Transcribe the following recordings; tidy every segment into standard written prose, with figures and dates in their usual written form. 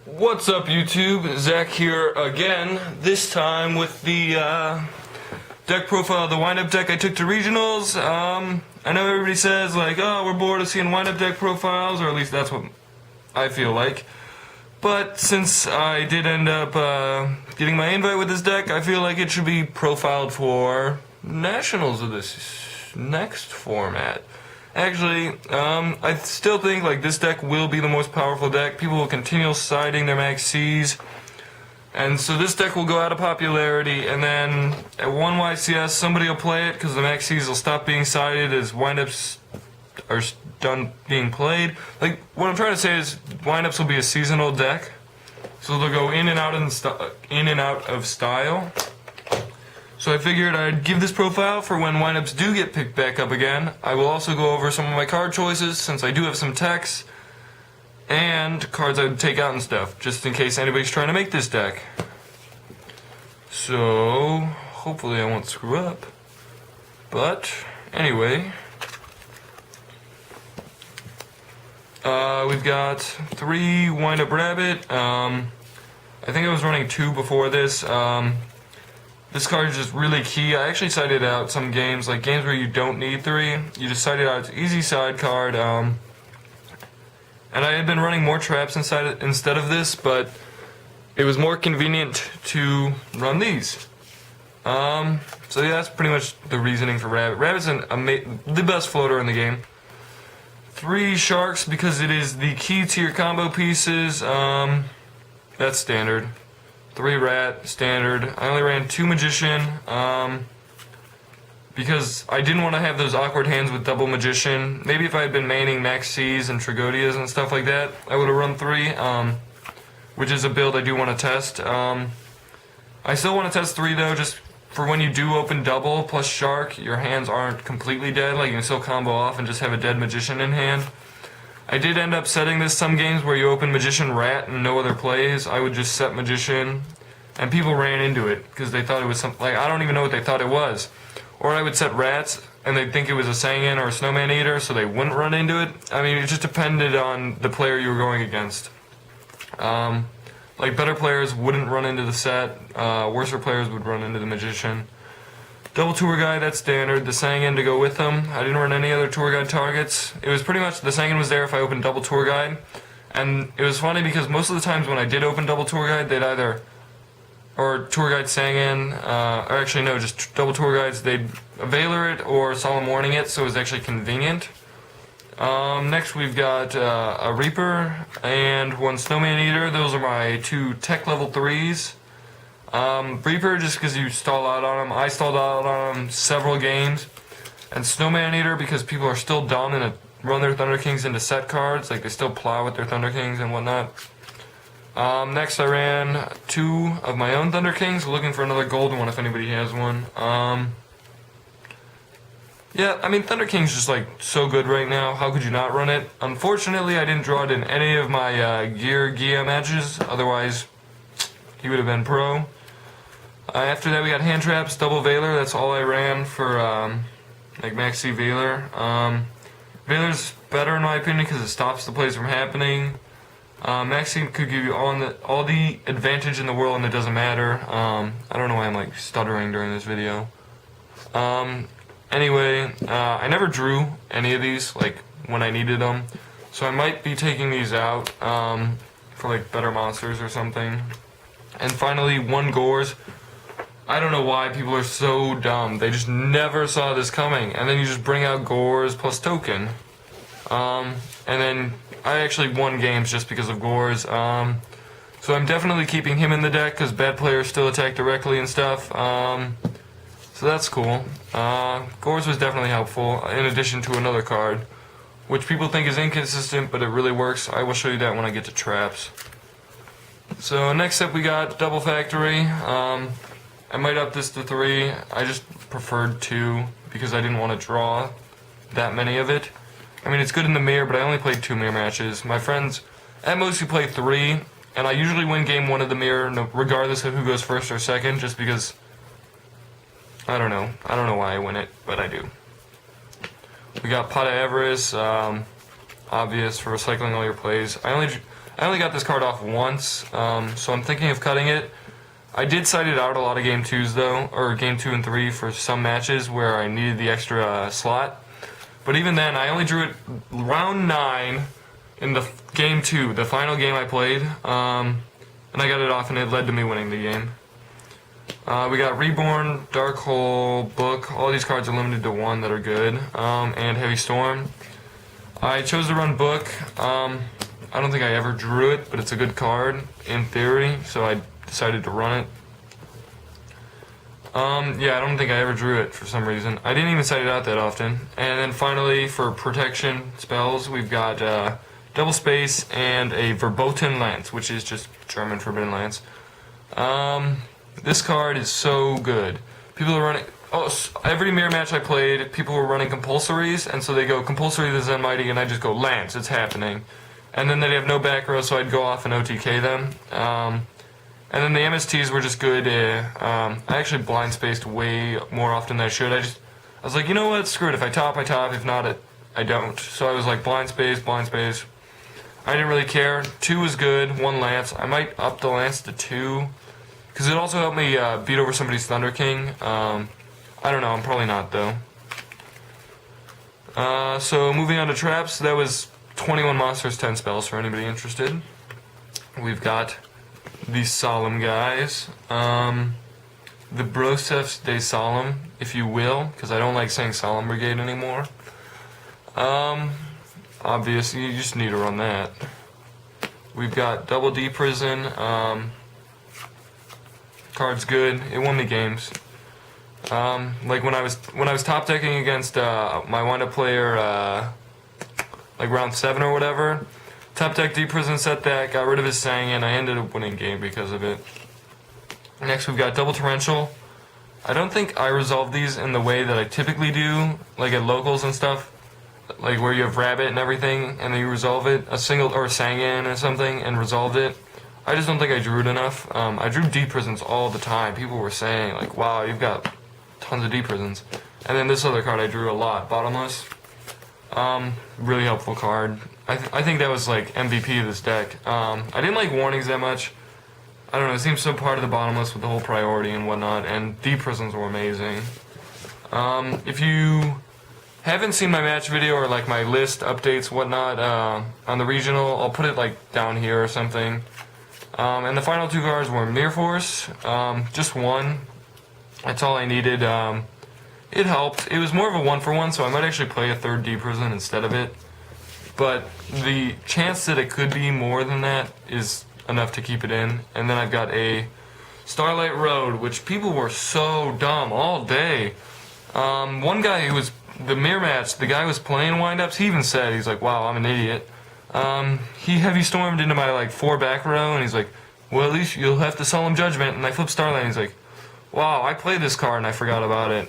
What's up, YouTube? Zach here again, this time with the deck profile of the wind-up deck I took to regionals. I know everybody says, like, oh, we're bored of seeing wind-up deck profiles, or at least that's what I feel like. But since I did end up getting my invite with this deck, I feel like it should be profiled for nationals of this next format. Actually, I still think like this deck will be the most powerful deck. People will continue siding their Max Cs, and so this deck will go out of popularity, and then at one YCS somebody will play it because the Max Cs will stop being sided as windups are done being played. Like, what I'm trying to say is windups will be a seasonal deck, so they'll go in and out of style. So I figured I'd give this profile for when windups do get picked back up again. I will also go over some of my card choices, since I do have some techs, and cards I would take out and stuff, just in case anybody's trying to make this deck. So, hopefully I won't screw up. But, anyway. We've got 3 Wind-Up Rabbit. I think I was running 2 before this. This card is just really key. I actually sided out some games, like games where you don't need 3. You just side it out. It's an easy side card. And I had been running more traps instead of this, but it was more convenient to run these. So yeah, that's pretty much the reasoning for Rabbit. Rabbit's the best floater in the game. 3 Sharks because it is the key to your combo pieces. That's standard. 3 Rat, standard. I only ran 2 Magician, because I didn't want to have those awkward hands with double Magician. Maybe if I had been maining Max C's and Trigodias and stuff like that, I would have run 3, which is a build I do want to test. I still want to test 3 though, just for when you do open double plus Shark, your hands aren't completely dead, like you can still combo off and just have a dead Magician in hand. I did end up setting this some games where you open Magician Rat and no other plays. I would just set Magician, and people ran into it because they thought it was something, like, I don't even know what they thought it was. Or I would set Rats and they'd think it was a Sangin or a Snowman Eater, so they wouldn't run into it. I mean, it just depended on the player you were going against. Like, better players wouldn't run into the set, worser players would run into the Magician. Double Tour Guide, that's standard. The Sangin to go with them. I didn't run any other Tour Guide targets. It was pretty much, the Sangin was there if I opened Double Tour Guide. And it was funny because most of the times when I did open Double Tour Guide, they'd either, or Tour Guide Sangin, or actually no, just Double Tour Guides, they'd Veiler it or Solemn Warning it, so it was actually convenient. Next we've got a Reaper and 1 Snowman Eater. Those are my 2 tech level 3s. Reaper, just because you stall out on him. I stalled out on him several games. And Snowman Eater, because people are still dumb and run their Thunder Kings into set cards. Like, they still plow with their Thunder Kings and whatnot. Next I ran 2 of my own Thunder Kings, looking for another golden one if anybody has one. Yeah, I mean, Thunder King's just, like, so good right now. How could you not run it? Unfortunately, I didn't draw it in any of my Gia matches. Otherwise, he would have been pro. After that, we got Hand Traps, Double Veiler. That's all I ran for, like, Max C Veiler. Veiler's better, in my opinion, because it stops the plays from happening. Max C could give you all the advantage in the world, and it doesn't matter. I don't know why I'm, like, stuttering during this video. Anyway, I never drew any of these, like, when I needed them. So I might be taking these out, for, like, better monsters or something. And finally, 1 Gores. I don't know why people are so dumb. They just never saw this coming. And then you just bring out Gores plus token. And then I actually won games just because of Gores. So I'm definitely keeping him in the deck because bad players still attack directly and stuff. So that's cool. Gores was definitely helpful, in addition to another card, which people think is inconsistent, but it really works. I will show you that when I get to traps. So next up we got Double Factory. I might up this to 3. I just preferred 2 because I didn't want to draw that many of it. I mean, it's good in the mirror, but I only played 2 mirror matches. My friends, at most, you play 3, and I usually win game 1 of the mirror, regardless of who goes first or second, just because, I don't know. I don't know why I win it, but I do. We got Pot of Avarice, obvious for recycling all your plays. I I only got this card off once, so I'm thinking of cutting it. I did side it out a lot of game 2s though, or game 2 and 3 for some matches where I needed the extra slot. But even then, I only drew it round 9 in the game 2, the final game I played, and I got it off and it led to me winning the game. We got Reborn, Dark Hole, Book. All these cards are limited to 1 that are good, and Heavy Storm. I chose to run Book. I don't think I ever drew it, but it's a good card in theory, so I decided to run it. Yeah, I don't think I ever drew it for some reason. I didn't even side it out that often. And then finally, for protection spells, we've got Double Space and a Verboten Lance, which is just German Forbidden Lance. This card is so good. People are running... every mirror match I played, people were running compulsories, and so they go compulsory to Zen Mighty, and I just go Lance, it's happening. And then they'd have no back row, so I'd go off and OTK them. And then the MSTs were just good. I actually blind spaced way more often than I should. I was like, you know what, screw it. If I top, I top. If not, I don't. So I was like, blind space, blind space. I didn't really care. 2 was good, 1 Lance. I might up the Lance to 2, because it also helped me beat over somebody's Thunder King. I don't know, I'm probably not, though. So moving on to traps, that was 21 monsters, 10 spells for anybody interested. We've got these solemn guys. The Brosefs de Solemn, if you will, because I don't like saying Solemn Brigade anymore. Obviously, you just need to run that. We've got Double D Prison. Card's good. It won me games. Like when I was top decking against my wind-up player, like round 7 or whatever. Top deck D Prison, set that, got rid of his Sangan. I ended up winning game because of it. Next we've got Double Torrential. I don't think I resolve these in the way that I typically do, like at locals and stuff, like where you have Rabbit and everything, and then you resolve it, a single or Sangan or something, and resolved it. I just don't think I drew it enough. I drew D Prisons all the time. People were saying like, wow, you've got tons of D Prisons. And then this other card I drew a lot, Bottomless. Really helpful card. I think that was like MVP of this deck. I didn't like warnings that much. I don't know, it seems so part of the Bottomless with the whole priority and whatnot, and D Prisons were amazing. If you haven't seen my match video or like my list, updates, whatnot, on the regional, I'll put it like down here or something. And the final 2 cards were Mirror Force, just 1. That's all I needed. It helped. It was more of a 1-for-1, so I might actually play a 3rd D Prison instead of it. But the chance that it could be more than that is enough to keep it in. And then I've got a Starlight Road, which people were so dumb all day. One guy who was the mirror match, the guy was playing windups, he even said, he's like, wow, I'm an idiot. He heavy stormed into my like 4 back row, and he's like, well, at least you'll have to Solemn Judgment. And I flipped Starlight, and he's like, wow, I played this card and I forgot about it.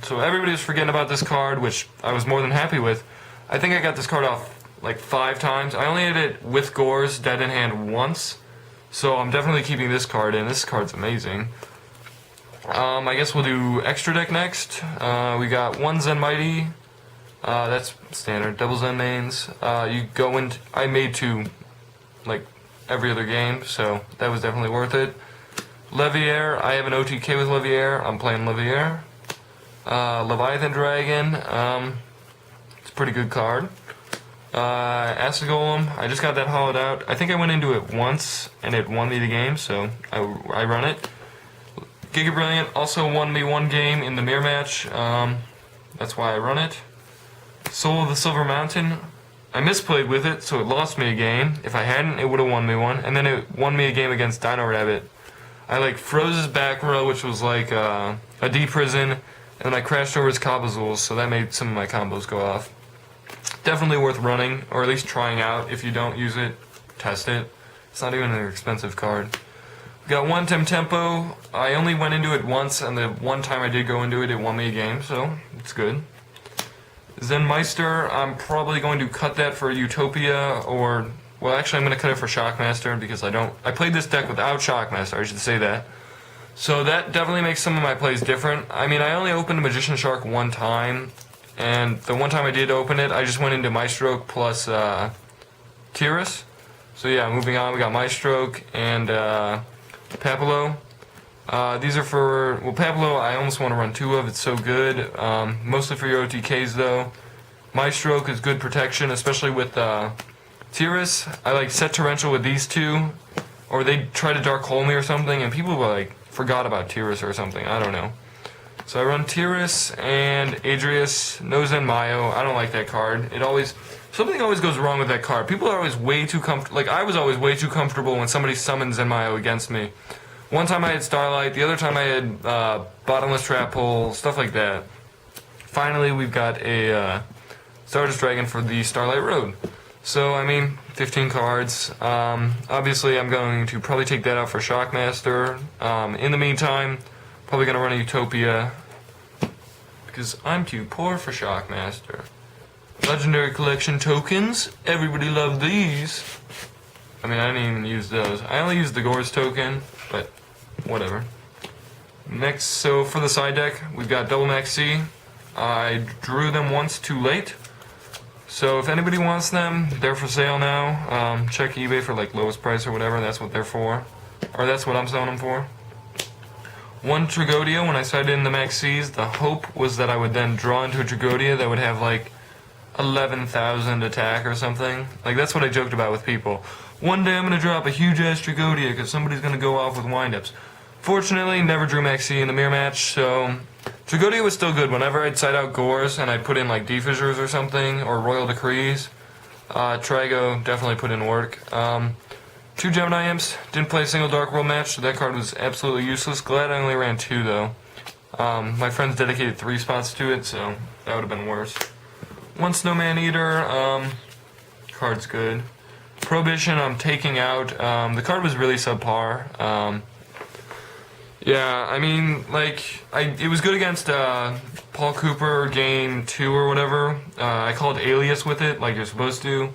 So everybody was forgetting about this card, which I was more than happy with. I think I got this card off like 5 times. I only had it with Gores dead in hand once, so I'm definitely keeping this card in. This card's amazing. I guess we'll do extra deck next. We got 1 Zen Mighty. That's standard. Double Zen mains. You go in. I made 2 like every other game, so that was definitely worth it. Leviair, I have an OTK with Leviair. I'm playing Leviair. Leviathan Dragon, it's a pretty good card. Acid Golem, I just got that hollowed out. I think I went into it once, and it won me the game, so I run it. Giga Brilliant also won me 1 game in the mirror match. That's why I run it. Soul of the Silver Mountain, I misplayed with it, so it lost me a game. If I hadn't, it would have won me one. And then it won me a game against Dino Rabbit. I like froze his back row, which was like a D Prison, and then I crashed over his Kabazools, so that made some of my combos go off. Definitely worth running, or at least trying out. If you don't use it, test it. It's not even an expensive card. We got 1 Tempo. I only went into it once, and the one time I did go into it, it won me a game, so it's good. Zen Meister, I'm probably going to cut that for Utopia, or, well, actually I'm going to cut it for Shockmaster, because I played this deck without Shockmaster, I should say that. So that definitely makes some of my plays different. I mean, I only opened a Magician Shark 1 time, and the one time I did open it, I just went into Maestro plus Tyrus. So yeah, moving on, we got Maestro and Papillo. These are for, well, Papillo I almost want to run 2 of, it's so good. Mostly for your OTKs though. Maestro is good protection, especially with Tiras. I like set Torrential with these 2, or they try to Dark Hole me or something, and people like forgot about Tiras or something, I don't know. So I run Tiras and Adrius, no Zen Mayo. I don't like that card. Something always goes wrong with that card. People are always way too comfortable. Like, I was always way too comfortable when somebody summons Zen Mayo against me. One time I had Starlight, the other time I had Bottomless Trap Hole, stuff like that. Finally, we've got a Stardust Dragon for the Starlight Road. So, I mean, 15 cards. Obviously, I'm going to probably take that out for Shockmaster. In the meantime, probably going to run a Utopia, because I'm too poor for Shockmaster. Legendary Collection tokens. Everybody loved these. I mean, I didn't even use those. I only used the Gores token, but whatever. Next, so for the side deck, we've got Double Max C. I drew them once too late. So if anybody wants them, they're for sale now. Check eBay for like lowest price or whatever. That's what they're for. Or that's what I'm selling them for. 1 Tragodia, when I sided in the Max Cs, the hope was that I would then draw into a Tragodia that would have like 11,000 attack or something. Like, that's what I joked about with people. One day I'm going to drop a huge ass Tragodia because somebody's going to go off with windups. Fortunately, never drew Max C in the mirror match, so Tragodia was still good. Whenever I'd side out Gores and I'd put in like Defissures or something, or Royal Decrees, Trago definitely put in work. 2 Gemini Imps, didn't play a single Dark World match, so that card was absolutely useless. Glad I only ran 2 though. My friends dedicated 3 spots to it, so that would have been worse. 1 Snowman Eater, card's good. Prohibition I'm taking out. The card was really subpar. Yeah, I mean, like, it was good against Paul Cooper game 2 or whatever. I called Alias with it, like you're supposed to.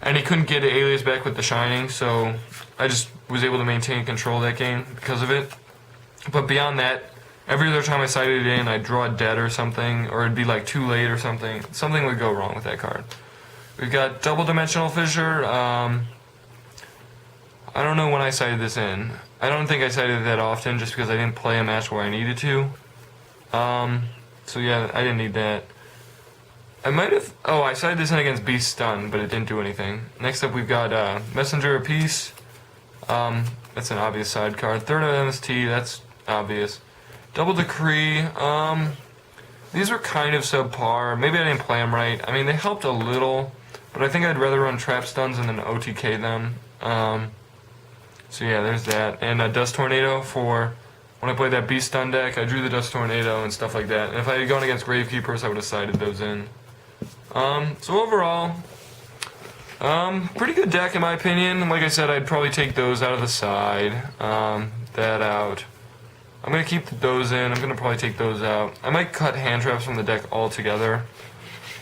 And he couldn't get Alias back with the Shining, so I just was able to maintain control of that game because of it. But beyond that, every other time I sided it in, I'd draw a dead or something, or it'd be like too late or something. Something would go wrong with that card. We've got Double Dimensional Fissure. I don't know when I sided this in. I don't think I sided it that often just because I didn't play a match where I needed to. So yeah, I didn't need that. I might have... Oh, I sided this in against Beast Stun, but it didn't do anything. Next up, we've got Messenger of Peace. That's an obvious side card. Third of MST, that's obvious. Double Decree. These were kind of subpar. Maybe I didn't play them right. I mean, they helped a little, but I think I'd rather run Trap Stuns and then OTK them. So yeah, there's that. And a Dust Tornado for when I played that Beast Stun deck. I drew the Dust Tornado and stuff like that. And if I had gone against Gravekeepers, I would have sided those in. So overall, pretty good deck in my opinion. Like I said, I'd probably take those out of the side. That out. I'm going to keep those in. I'm going to probably take those out. I might cut hand traps from the deck altogether.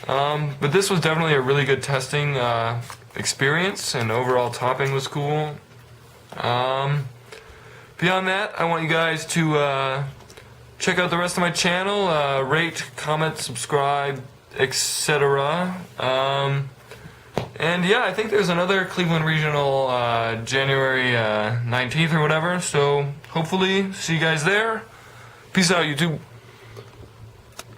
But this was definitely a really good testing experience, and overall topping was cool. Beyond that, I want you guys to check out the rest of my channel. Rate, comment, subscribe, etc. And yeah, I think there's another Cleveland Regional January 19th or whatever, so hopefully see you guys there. Peace out, YouTube.